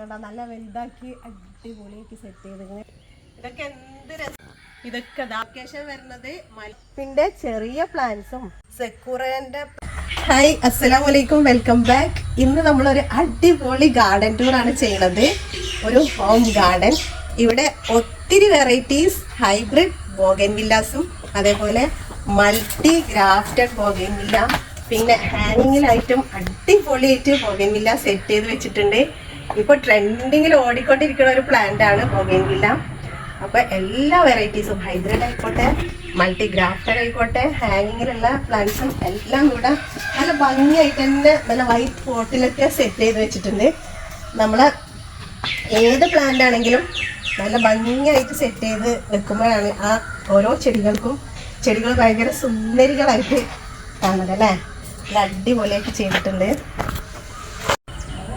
നല്ല വലുതാക്കി അടിപൊളിയാക്കി സെറ്റ് ചെയ്തിങ്ങനെ. ഇതൊക്കെ എന്ത് രസം. ഇതൊക്കെ വെക്കേഷൻ വരുന്നത് മൽപ്പിന്റെ ചെറിയ പ്ലാന്റ്സും സെക്യൂറന്റെ. ഹായ്, അസ്സലാമു അലൈക്കും, വെൽക്കം ബാക്ക്. ഇന്ന് നമ്മളൊരു അടിപൊളി ഗാർഡൻ ടൂർ ആണ് ചെയ്യുന്നത്. ഒരു ഹോം ഗാർഡൻ. ഇവിടെ ഒത്തിരി വെറൈറ്റീസ് ഹൈബ്രിഡ് ബോഗൻവില്ലാസും അതേപോലെ മൾട്ടി ഗ്രാഫ്റ്റഡ് ബോഗൻവില്ല, പിന്നെ ഹാങ്ങിങ്ങിലായിട്ടും അടിപൊളിയായിട്ട് ബോഗൻവില്ല സെറ്റ് ചെയ്ത് വെച്ചിട്ടുണ്ട്. ഇപ്പൊ ട്രെൻഡിങ്ങിൽ ഓടിക്കൊണ്ടിരിക്കുന്ന ഒരു പ്ലാന്റ് ആണ് ബോഗൻവില്ല. അപ്പൊ എല്ലാ വെറൈറ്റീസും ഹൈബ്രിഡ് ആയിക്കോട്ടെ, മൾട്ടി ഗ്രാഫ്റ്റഡ് ആയിക്കോട്ടെ, ഹാങ്ങിങ്ങിലുള്ള പ്ലാന്റ്സും എല്ലാം ഇവിടെ നല്ല ഭംഗിയായിട്ട് തന്നെ നല്ല വൈറ്റ് പോട്ടിലൊക്കെ സെറ്റ് ചെയ്ത് വെച്ചിട്ടുണ്ട്. നമ്മള് ഏത് പ്ലാന്റ് ആണെങ്കിലും നല്ല ഭംഗിയായിട്ട് സെറ്റ് ചെയ്ത് വെക്കുമ്പോഴാണ് ആ ഓരോ ചെടികൾ ഭയങ്കര സുന്ദരികളായിട്ട് കാണുന്നത് അല്ലേ. നല്ല അടിപൊളിയായിട്ട് ചെയ്തിട്ടുണ്ട്.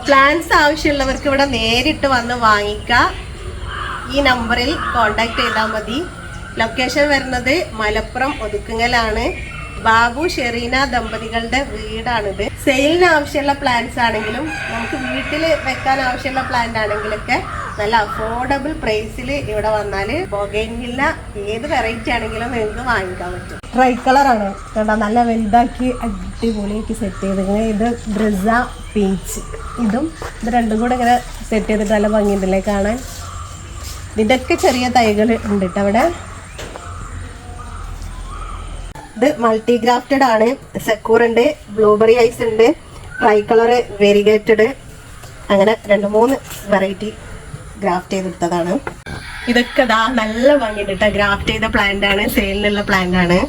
പ്ലാന്റ്സ് ആവശ്യമുള്ളവർക്ക് ഇവിടെ നേരിട്ട് വന്ന് വാങ്ങിക്കാം. ഈ നമ്പറിൽ കോണ്ടാക്ട് ചെയ്താൽ മതി. ലൊക്കേഷൻ വരുന്നത് മലപ്പുറം ഒതുക്കുങ്ങലാണ്. ബാബു ഷെറീന ദമ്പതികളുടെ വീടാണിത്. സെയിലിന് ആവശ്യമുള്ള പ്ലാന്റ്സ് ആണെങ്കിലും നമുക്ക് വീട്ടിൽ വെക്കാൻ ആവശ്യമുള്ള പ്ലാന്റ് ആണെങ്കിലൊക്കെ നല്ല അഫോർഡബിൾ പ്രൈസിൽ ഇവിടെ വന്നാൽ ബൊഗൈൻവില്ല ഏത് വെറൈറ്റി ആണെങ്കിലും നിങ്ങൾക്ക് വാങ്ങിക്കാൻ പറ്റും. ട്രൈ കളറാണ് കേട്ടോ, നല്ല വലുതാക്കി അടിപൊളിയാക്കി സെറ്റ് ചെയ്തിങ്ങനെ. ഇത് ബ്രിസ പീച്ച്, ഇത് രണ്ടും കൂടെ ഇങ്ങനെ സെറ്റ് ചെയ്തിട്ട് നല്ല ഭംഗിയുണ്ടല്ലേ കാണാൻ. ഇതിൻ്റെയൊക്കെ ചെറിയ തൈകൾ ഉണ്ട് കേട്ടോ അവിടെ. ഇത് മൾട്ടി ഗ്രാഫ്റ്റഡ് ആണ്. സെക്യൂർ ഉണ്ട്, ബ്ലൂബെറി ഐസ് ഉണ്ട്, ട്രൈ കളർ വെരിഗേറ്റഡ്, അങ്ങനെ 2-3 വെറൈറ്റി ഗ്രാഫ്റ്റ് ചെയ്തെടുത്തതാണ്. ഇതൊക്കെ നല്ല ഭംഗിയുണ്ട് കേട്ടോ. ഗ്രാഫ്റ്റ് ചെയ്ത പ്ലാന്റ് ആണ്, സെയിലിനുള്ള പ്ലാന്റ് ആണ്.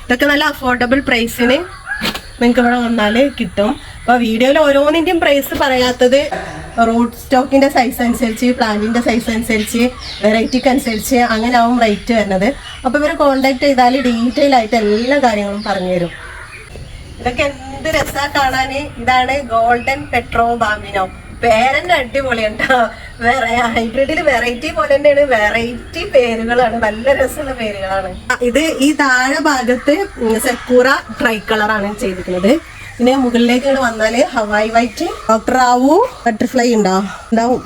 ഇതൊക്കെ നല്ല അഫോർഡബിൾ പ്രൈസിന് നിങ്ങൾക്ക് ഇവിടെ വന്നാൽ കിട്ടും. അപ്പോൾ വീഡിയോയിൽ ഓരോന്നിൻ്റെയും പ്രൈസ് പറയാത്തത് റൂട്ട് സ്റ്റോക്കിൻ്റെ സൈസ് അനുസരിച്ച്, പ്ലാന്റിൻ്റെ സൈസ് അനുസരിച്ച്, വെറൈറ്റിക്ക് അനുസരിച്ച് അങ്ങനെ ആവും റേറ്റ് വരുന്നത്. അപ്പോൾ ഇവരെ കോൺടാക്ട് ചെയ്താൽ ഡീറ്റെയിൽ ആയിട്ട് എല്ലാ കാര്യങ്ങളും പറഞ്ഞു തരും. ഇതൊക്കെ എന്ത് രസമാണ് കാണാൻ. ഇതാണ് ഗോൾഡൻ പെട്രോ ബാമിനോ. പേരെന്നെ അടിപൊളിയുണ്ടോ. ഹൈബ്രിഡിൽ വെറൈറ്റി പോലെ തന്നെയാണ്, വെറൈറ്റി പേരുകളാണ്, നല്ല രസമുള്ള പേരുകളാണ്. ഇത് ഈ താഴെ ഭാഗത്ത് സെക്യൂറ ട്രൈ കളറാണ് ചെയ്തിരിക്കുന്നത്. പിന്നെ മുകളിലേക്ക് വന്നാല് Hawaii white, doctor Rao butterfly ഉണ്ടാവും.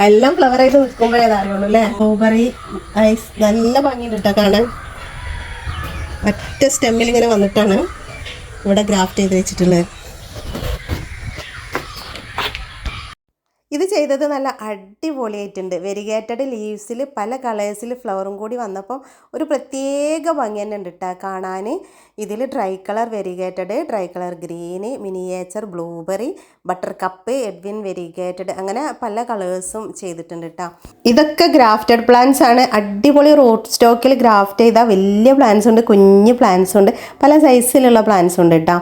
എല്ലാം ഫ്ലവർ ആയിട്ട് നിൽക്കുമ്പോഴേ അറിയുള്ളൂ അല്ലേ. ബ്ലൂബെറി ഐസ് നല്ല ഭംഗിയുണ്ട് കേട്ടോ കാണാൻ. ഒറ്റ സ്റ്റെമ്മിൽ ഇങ്ങനെ വന്നിട്ടാണ് ഇവിടെ ഗ്രാഫ്റ്റ് ചെയ്ത് വെച്ചിട്ടുള്ളത്. ഇത് ചെയ്തത് നല്ല അടിപൊളിയായിട്ടുണ്ട്. വെരിഗേറ്റഡ് ലീവ്സിൽ പല കളേഴ്സിൽ ഫ്ലവറും കൂടി വന്നപ്പോൾ ഒരു പ്രത്യേക ഭംഗി തന്നെ ഉണ്ട് കേട്ടോ കാണാൻ. ഇതിൽ try colour variegated, try colour green, miniature blueberry, butter cup, Edwin variegated, അങ്ങനെ പല കളേഴ്സും ചെയ്തിട്ടുണ്ട് കേട്ടോ. ഇതൊക്കെ ഗ്രാഫ്റ്റഡ് പ്ലാന്റ്സ് ആണ്. അടിപൊളി റൂട്ട് സ്റ്റോക്കിൽ ഗ്രാഫ്റ്റ് ചെയ്ത വലിയ പ്ലാന്റ്സ് ഉണ്ട്, കുഞ്ഞു പ്ലാന്റ്സ് ഉണ്ട്, പല സൈസിലുള്ള പ്ലാന്റ്സ് ഉണ്ട് കേട്ടോ.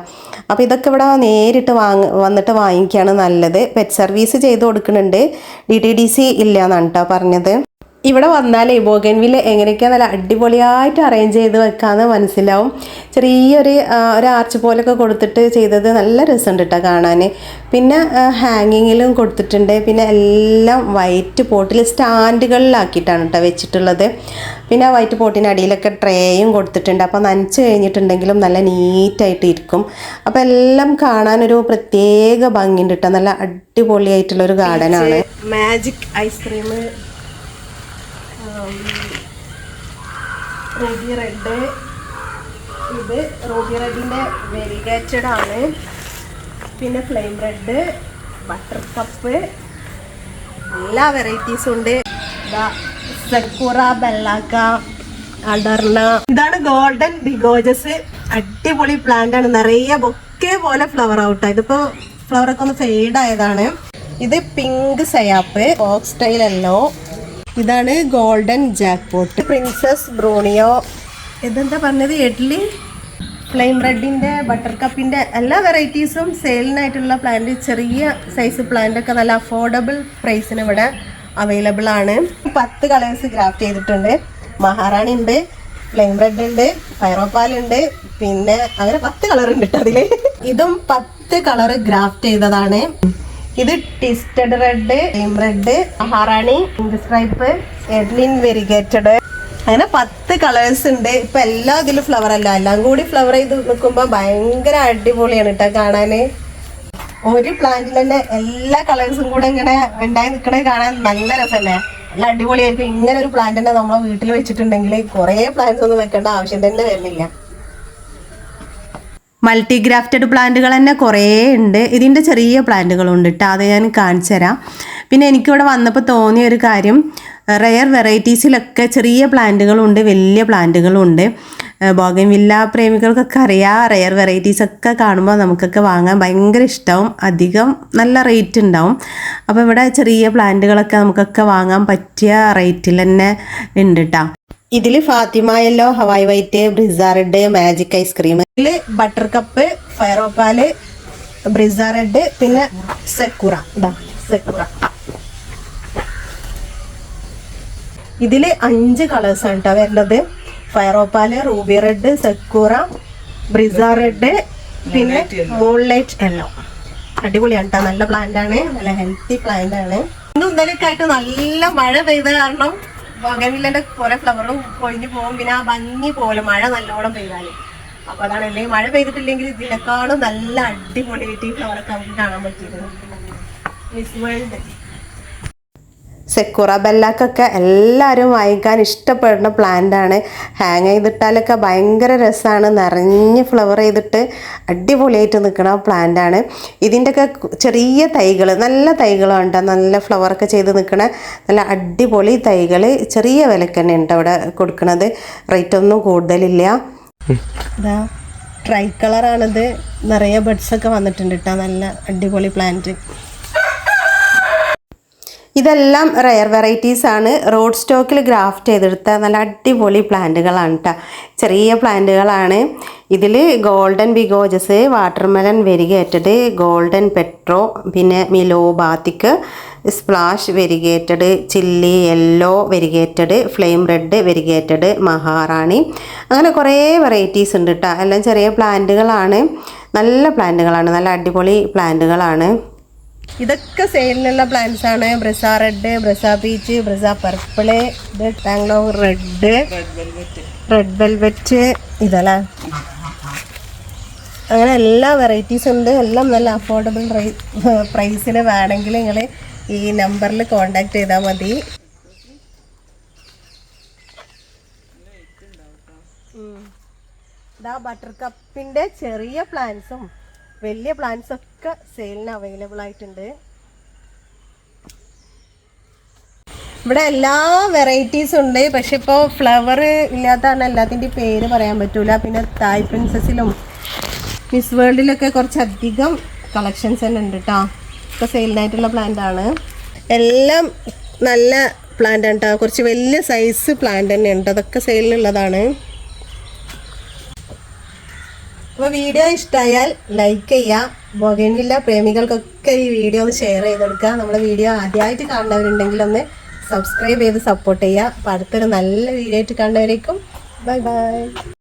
അപ്പോൾ ഇതൊക്കെ ഇവിടെ നേരിട്ട് വന്നിട്ട് വാങ്ങിക്കുകയാണ് നല്ലത്. പെറ്റ് സർവീസ് ചെയ്ത് കൊടുക്കുന്നുണ്ട്. DTDC ഇല്ല എന്നാണ് കേട്ടോ പറഞ്ഞത്. ഇവിടെ വന്നാൽ ബോഗൻവില്ല എങ്ങനെയൊക്കെയാണ് നല്ല അടിപൊളിയായിട്ട് അറേഞ്ച് ചെയ്ത് വെക്കാമെന്ന് മനസ്സിലാവും. ചെറിയൊരു ആർച്ച് പോലൊക്കെ കൊടുത്തിട്ട് ചെയ്തത് നല്ല രസമുണ്ട് കേട്ടോ കാണാൻ. പിന്നെ ഹാങ്ങിങ്ങിലും കൊടുത്തിട്ടുണ്ട്. പിന്നെ എല്ലാം വൈറ്റ് പോട്ടിൽ സ്റ്റാൻഡുകളിലാക്കിയിട്ടാണ് കേട്ടോ വെച്ചിട്ടുള്ളത്. പിന്നെ വൈറ്റ് പോട്ടിന് അടിയിലൊക്കെ ട്രേയും കൊടുത്തിട്ടുണ്ട്. അപ്പോൾ നനച്ച് കഴിഞ്ഞിട്ടുണ്ടെങ്കിലും നല്ല നീറ്റായിട്ട് ഇരിക്കും. അപ്പോൾ എല്ലാം കാണാനൊരു പ്രത്യേക ഭംഗിയുണ്ട് കേട്ടോ. നല്ല അടിപൊളിയായിട്ടുള്ളൊരു ഗാർഡനാണ്. മാജിക് ഐസ്ക്രീം, റൂബി റെഡ്, ഇത് റൂബി റെഡിൻ്റെ വെരിഗേറ്റഡ് ആണ്. പിന്നെ ഫ്ലെയിം റെഡ്, ബട്ടർ കപ്പ്, എല്ലാ വെറൈറ്റീസും ഉണ്ട്. സെക്യൂറ, ബെല്ലാക്ക, അഡർണ. ഇതാണ് ഗോൾഡൻ ബിഗോജസ്. അടിപൊളി പ്ലാന്റ് ആണ്. നിറയെ ബൊക്കെ പോലെ ഫ്ലവർ ഔട്ടാ. ഇതിപ്പോൾ ഫ്ലവറൊക്കെ ഒന്ന് ഫെയ്ഡ് ആയതാണ്. ഇത് പിങ്ക് സയാപ്പ്, ബോക്സ് സ്റ്റൈൽ യെല്ലോ. ഇതാണ് ഗോൾഡൻ ജാക്ക്പോട്ട്, പ്രിൻസസ് ബ്രൂണിയോ. ഇതെന്താ പറഞ്ഞത്, ഇഡ്ലി, ഫ്ലെയിം റെഡിൻ്റെ, ബട്ടർ കപ്പിൻ്റെ എല്ലാ വെറൈറ്റീസും സെയിലിനായിട്ടുള്ള പ്ലാന്റ്, ചെറിയ സൈസ് പ്ലാന്റ് ഒക്കെ നല്ല അഫോർഡബിൾ പ്രൈസിന് ഇവിടെ അവൈലബിൾ ആണ്. 10 കളേഴ്സ് ഗ്രാഫ്റ്റ് ചെയ്തിട്ടുണ്ട്. മഹാറാണി ഉണ്ട്, ഫ്ലെയിം റെഡ് ഉണ്ട്, ഫൈറോപ്പാൽ ഉണ്ട്, പിന്നെ അങ്ങനെ 10 കളർ ഉണ്ട് കേട്ടോ അതിൽ. ഇതും 10 കളർ ഗ്രാഫ്റ്റ് ചെയ്തതാണ്. ഇത് ട്വിസ്റ്റഡ് റെഡ്, ഫ്ലെയിം റെഡ്, മഹാറാണി, പിങ്ക് സ്ട്രൈപ്പ്, എഡ്ലിൻ വെരിഗേറ്റഡ്, അങ്ങനെ 10 കളേഴ്സ് ഉണ്ട്. ഇപ്പൊ എല്ലാ ഇതിലും ഫ്ലവർ അല്ല, എല്ലാം കൂടി ഫ്ലവർ ചെയ്ത് നിൽക്കുമ്പോൾ ഭയങ്കര അടിപൊളിയാണ് കേട്ടോ കാണാന്. ഒരു പ്ലാന്റിൽ തന്നെ എല്ലാ കളേഴ്സും കൂടെ ഇങ്ങനെ ഉണ്ടായി നിൽക്കണേ കാണാൻ നല്ല രസമല്ലേ? നല്ല അടിപൊളിയായിരിക്കും. ഇങ്ങനെ ഒരു പ്ലാന്റ് തന്നെ നമ്മളെ വീട്ടിൽ വെച്ചിട്ടുണ്ടെങ്കിൽ കുറേ പ്ലാന്റ്സ് ഒന്നും വെക്കേണ്ട ആവശ്യം തന്നെ വരുന്നില്ല. മൾട്ടി ഗ്രാഫ്റ്റഡ് പ്ലാന്റുകൾ തന്നെ കുറേ ഉണ്ട്. ഇതിൻ്റെ ചെറിയ പ്ലാന്റുകളുണ്ട് കേട്ടോ, അത് ഞാൻ കാണിച്ചു തരാം. പിന്നെ എനിക്കിവിടെ വന്നപ്പോൾ തോന്നിയ ഒരു കാര്യം, റെയർ വെറൈറ്റീസിലൊക്കെ ചെറിയ പ്ലാന്റുകളുണ്ട്, വലിയ പ്ലാന്റുകളുണ്ട്. ബോഗൻവില്ല പ്രേമികൾക്കൊക്കെ അറിയാം, റെയർ വെറൈറ്റീസൊക്കെ കാണുമ്പോൾ നമുക്കൊക്കെ വാങ്ങാൻ ഭയങ്കര ഇഷ്ടമാവും. അധികം നല്ല റേറ്റ് ഉണ്ടാവും. അപ്പോൾ ഇവിടെ ചെറിയ പ്ലാന്റുകളൊക്കെ നമുക്കൊക്കെ വാങ്ങാൻ പറ്റിയ റേറ്റിൽ തന്നെ ഉണ്ട് കേട്ടോ. ഇതിൽ Fathima yellow, Hawaii white, Brisa red, magic ice cream, ഇതില് butter cup, fire opal, Brisa red, പിന്നെ സെക്കുറ. സെക്കുറ ഇതില് 5 കളേഴ്സാണ് കേട്ടോ വരുന്നത്. ഫയറോപ്പാല്, റൂബി റെഡ്, സെക്കുറ, ബ്രിസ റെഡ്, പിന്നെ മൂൺലൈറ്റ് യെല്ലോ. അടിപൊളിയാണ് കേട്ടോ, നല്ല പ്ലാന്റ് ആണ്, നല്ല ഹെൽത്തി പ്ലാന്റ് ആണ്. ഇന്നും ഇന്നലെയൊക്കെ ആയിട്ട് നല്ല മഴ പെയ്ത കാരണം ബോഗൻവില്ലന്റെ കുറെ ഫ്ലവറും പൊഴിഞ്ഞു പോകും. പിന്നെ ആ ഭംഗി പോലെ മഴ നല്ലോണം പെയ്താല്. അപ്പൊ അതാണ്, അല്ലെങ്കിൽ മഴ പെയ്തിട്ടില്ലെങ്കിൽ ഇതിനേക്കാളും നല്ല അടിപൊളിയായിട്ട് ഈ ഫ്ലവറൊക്കെ നമുക്ക് കാണാൻ പറ്റിയിരുന്നു. മിസ് വേൾഡ് സെക്കുറ ബെല്ലാക്കൊക്കെ എല്ലാവരും വാങ്ങിക്കാൻ ഇഷ്ടപ്പെടുന്ന പ്ലാന്റാണ്. ഹാങ് ചെയ്തിട്ടാലൊക്കെ ഭയങ്കര രസമാണ്. നിറഞ്ഞ് ഫ്ലവർ ചെയ്തിട്ട് അടിപൊളിയായിട്ട് നിൽക്കുന്ന പ്ലാന്റാണ്. ഇതിൻ്റെയൊക്കെ ചെറിയ തൈകൾ, നല്ല തൈകളാണ് കേട്ടോ, നല്ല ഫ്ലവറൊക്കെ ചെയ്ത് നിൽക്കണ നല്ല അടിപൊളി തൈകൾ ചെറിയ വിലക്ക് തന്നെ ഉണ്ട് അവിടെ കൊടുക്കുന്നത്. റേറ്റൊന്നും കൂടുതലില്ല. ഇതാ ട്രൈ കളറാണിത്, നിറയെ ബഡ്സൊക്കെ വന്നിട്ടുണ്ട് കേട്ടോ, നല്ല അടിപൊളി പ്ലാന്റ്. ഇതെല്ലാം റെയർ വെറൈറ്റീസ് ആണ്. റോഡ് സ്റ്റോക്കിൽ ഗ്രാഫ്റ്റ് ചെയ്തെടുത്ത നല്ല അടിപൊളി പ്ലാന്റുകളാണ് കേട്ടോ, ചെറിയ പ്ലാന്റുകളാണ്. ഇതിൽ ഗോൾഡൻ ബിഗോജസ്, വാട്ടർമെലൺ വെരിഗേറ്റഡ്, ഗോൾഡൻ പെട്രോ, പിന്നെ മിലോ ബാത്തിക്, splash variegated, chilli yellow variegated, flame red variegated, Maharani, അങ്ങനെ കുറേ വെറൈറ്റീസ് ഉണ്ട് കേട്ടോ. എല്ലാം ചെറിയ പ്ലാന്റുകളാണ്, നല്ല പ്ലാന്റുകളാണ്, നല്ല അടിപൊളി പ്ലാന്റുകളാണ്. ഇതൊക്കെ സെയിലിനുള്ള പ്ലാന്റ്സ് ആണ്. ബ്രിസ റെഡ്, ബ്രിസ പീച്ച്, ബ്രിസ പർപ്പിള്, ഇത് ടാങ്ലോ റെഡ്, റെഡ് വെൽവെറ്റ്, ഇതല്ലേ. അങ്ങനെ എല്ലാ വെറൈറ്റീസ് ഉണ്ട്. എല്ലാം നല്ല അഫോർഡബിൾ പ്രൈസിൽ വേണമെങ്കിൽ നിങ്ങൾ ഈ നമ്പറിൽ കോണ്ടാക്ട് ചെയ്താൽ മതി. ഇതാ ബട്ടർ കപ്പിൻ്റെ ചെറിയ പ്ലാന്റ്സും വലിയ പ്ലാന്റ്സ് ഒക്കെ സെയിലിന് അവൈലബിൾ ആയിട്ടുണ്ട്. ഇവിടെ എല്ലാ വെറൈറ്റീസും ഉണ്ട്. പക്ഷെ ഇപ്പോൾ ഫ്ലവർ ഇല്ലാത്തതാണ് എല്ലാത്തിൻ്റെയും പേര് പറയാൻ പറ്റൂല. പിന്നെ തായ് പ്രിൻസസിലും മിസ് വേൾഡിലൊക്കെ കുറച്ചധികം കളക്ഷൻസ് തന്നെ ഉണ്ട് കേട്ടോ. ഒക്കെ സെയിലിനായിട്ടുള്ള പ്ലാന്റ് ആണ്. എല്ലാം നല്ല പ്ലാന്റ് ആണ് കേട്ടോ, കുറച്ച് വലിയ സൈസ് പ്ലാന്റ് തന്നെ ഉണ്ട്. അതൊക്കെ സെയിലിനുള്ളതാണ്. അപ്പോൾ വീഡിയോ ഇഷ്ടമായാൽ ലൈക്ക് ചെയ്യുക. ബോഗൻവില്ല പ്രേമികൾക്കൊക്കെ ഈ വീഡിയോ ഒന്ന് ഷെയർ ചെയ്ത് കൊടുക്കുക. നമ്മുടെ വീഡിയോ ആദ്യമായിട്ട് കാണുന്നവരുണ്ടെങ്കിൽ ഒന്ന് സബ്സ്ക്രൈബ് ചെയ്ത് സപ്പോർട്ട് ചെയ്യുക. അപ്പോൾ അടുത്തൊരു നല്ല വീഡിയോ ആയിട്ട് കാണുന്നവരേക്കും ബൈ ബൈ.